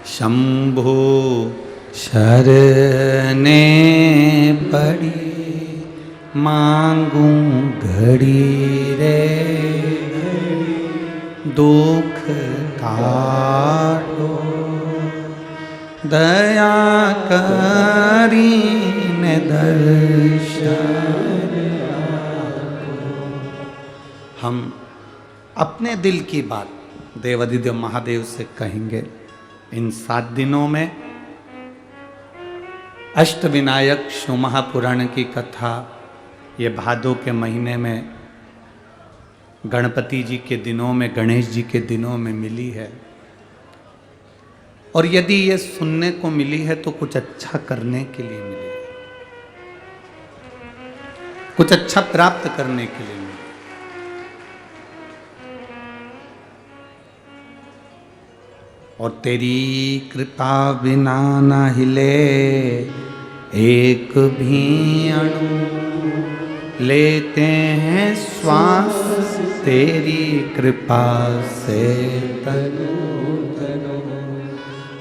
शंभो शरणे पड़ी मांगूं घड़ी रे दुख काटो दया करीने दर्शन। हम अपने दिल की बात देवादिदेव महादेव से कहेंगे। इन 7 दिनों में अष्टविनायक शिव महापुराण की कथा ये भादों के महीने में गणपति जी के दिनों में, गणेश जी के दिनों में मिली है। और यदि ये सुनने को मिली है तो कुछ अच्छा करने के लिए मिली है, कुछ अच्छा प्राप्त करने के लिए मिली। और तेरी कृपा बिना न हिले एक भी अणु, लेते हैं श्वास तेरी कृपा से तनु तनु।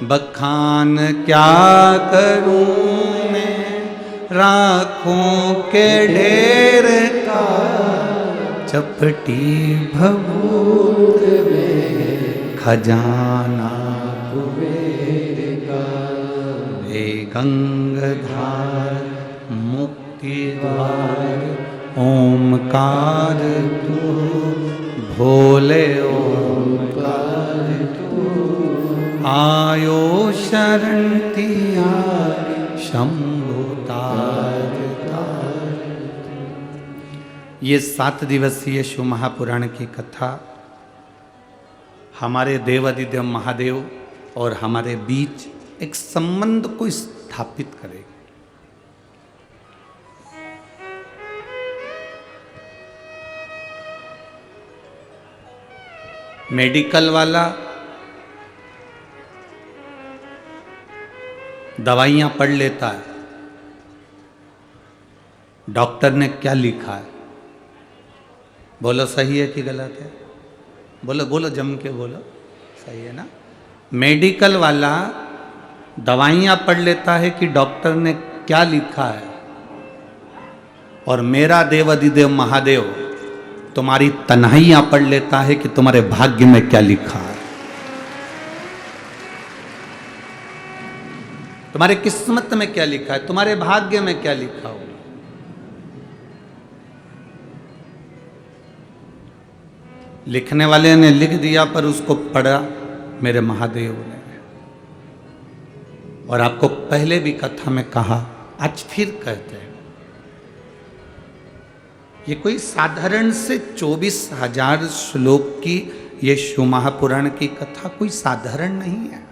बखान क्या करूं मैं राखों के ढेर का, चपटी भभूत में खजाना कुबेर का। हे गंगाधार मुक्ति द्वार ओमकार तू, भोले ओमकार तू। आयो शरण तिहारी शंभु तार तार। ये 7 दिवसीय शिव महापुराण की कथा हमारे देवादिदेव महादेव और हमारे बीच एक संबंध को स्थापित करेगी। मेडिकल वाला दवाइयां पढ़ लेता है, डॉक्टर ने क्या लिखा है, बोलो सही है कि गलत है? बोलो बोलो, जम के बोलो, सही है ना? मेडिकल वाला दवाइयां पढ़ लेता है कि डॉक्टर ने क्या लिखा है, और मेरा देवादिदेव महादेव तुम्हारी तन्हाइयां पढ़ लेता है कि तुम्हारे भाग्य में क्या लिखा है, तुम्हारे किस्मत में क्या लिखा है, तुम्हारे भाग्य में क्या लिखा हो। लिखने वाले ने लिख दिया पर उसको पढ़ा मेरे महादेव ने। और आपको पहले भी कथा में कहा, आज फिर कहते हैं, ये कोई साधारण से 24,000 श्लोक की ये शिव महापुराण की कथा कोई साधारण नहीं है।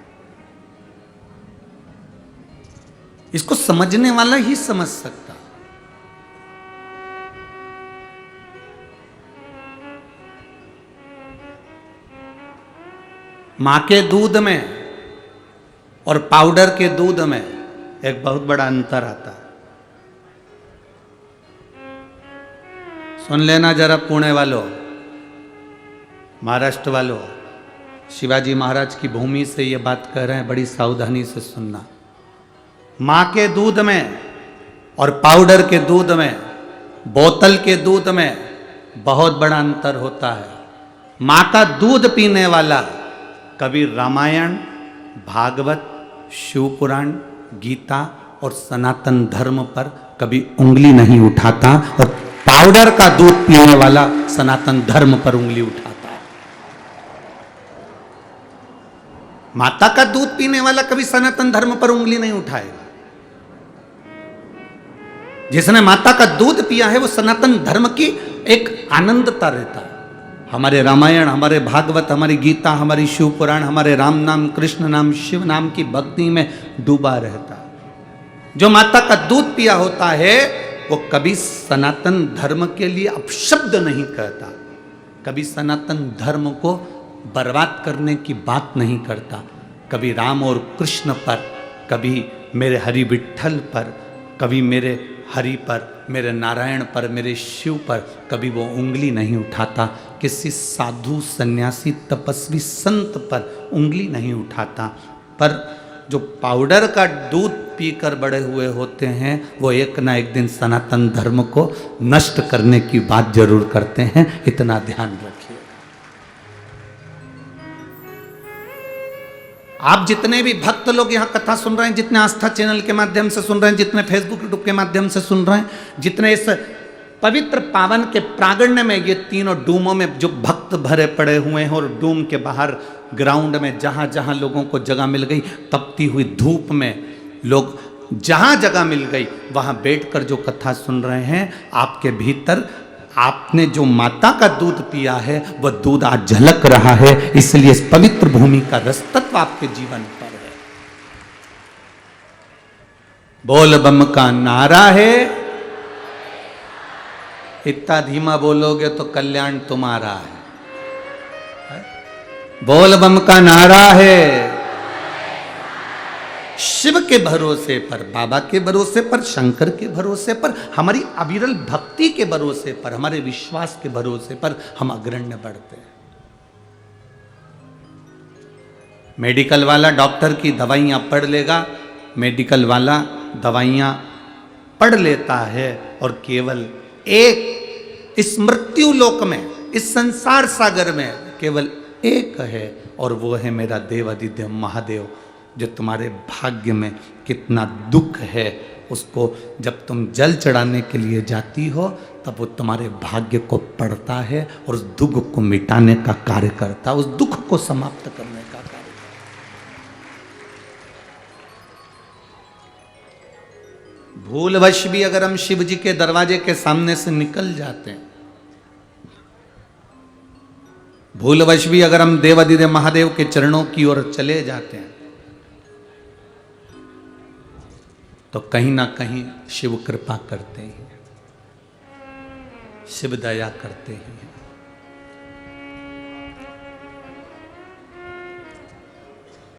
इसको समझने वाला ही समझ सकता। मां के दूध में और पाउडर के दूध में एक बहुत बड़ा अंतर आता है। सुन लेना जरा पुणे वालों, महाराष्ट्र वालों, शिवाजी महाराज की भूमि से ये बात कह रहे हैं, बड़ी सावधानी से सुनना। मां के दूध में और पाउडर के दूध में, बोतल के दूध में बहुत बड़ा अंतर होता है। मां का दूध पीने वाला कभी रामायण, भागवत, शिव पुराण, गीता और सनातन धर्म पर कभी उंगली नहीं उठाता, और पाउडर का दूध पीने वाला सनातन धर्म पर उंगली उठाता है। माता का दूध पीने वाला कभी सनातन धर्म पर उंगली नहीं उठाएगा। जिसने माता का दूध पिया है वो सनातन धर्म की एक आनंदता रहता है। हमारे रामायण, हमारे भागवत, हमारी गीता, हमारी शिव पुराण, हमारे राम नाम, कृष्ण नाम, शिव नाम की भक्ति में डूबा रहता है। जो माता का दूध पिया होता है वो कभी सनातन धर्म के लिए अपशब्द नहीं कहता, कभी सनातन धर्म को बर्बाद करने की बात नहीं करता। कभी राम और कृष्ण पर, कभी मेरे हरि विठ्ठल पर, कभी मेरे हरि पर, मेरे नारायण पर, मेरे शिव पर कभी वो उंगली नहीं उठाता। किसी साधु, सन्यासी, तपस्वी, संत पर उंगली नहीं उठाता। पर जो पाउडर का दूध पीकर बड़े हुए होते हैं वो एक ना एक दिन सनातन धर्म को नष्ट करने की बात जरूर करते हैं, इतना ध्यान रखिए। आप जितने भी भक्त लोग यहाँ कथा सुन रहे हैं, जितने आस्था चैनल के माध्यम से सुन रहे हैं, जितने फेसबुक यूट्यूब के माध्यम से सुन रहे हैं, जितने इस पवित्र पावन के प्रांगण में ये तीनों डूमों में जो भक्त भरे पड़े हुए हैं, और डूम के बाहर ग्राउंड में जहां जहां लोगों को जगह मिल गई, तपती हुई धूप में लोग जहां जगह मिल गई वहां बैठकर जो कथा सुन रहे हैं, आपके भीतर आपने जो माता का दूध पिया है वह दूध आज झलक रहा है। इसलिए इस पवित्र भूमि का रसतत्व आपके जीवन पर है। बोल बम का नारा है, इतना धीमा बोलोगे तो कल्याण तुम्हारा है। बोल बम का नारा है, शिव के भरोसे पर, बाबा के भरोसे पर, शंकर के भरोसे पर, हमारी अविरल भक्ति के भरोसे पर, हमारे विश्वास के भरोसे पर हम अग्रण्य बढ़ते हैं। मेडिकल वाला डॉक्टर की दवाइयां पढ़ लेगा, मेडिकल वाला दवाइयां पढ़ लेता है और केवल एक इस मृत्यु लोक में, इस संसार सागर में केवल एक है, और वो है मेरा देवादिदेव महादेव, जो तुम्हारे भाग्य में कितना दुख है उसको जब तुम जल चढ़ाने के लिए जाती हो तब वो तुम्हारे भाग्य को पढ़ता है और उस दुख को मिटाने का कार्य करता है, उस दुख को समाप्त करने का कार्य करता। भूलवश भी अगर हम शिव जी के दरवाजे के सामने से निकल जाते हैं, भूलवश भी अगर हम देवादिदेव महादेव के चरणों की ओर चले जाते हैं, तो कहीं ना कहीं शिव कृपा करते हैं, शिव दया करते हैं।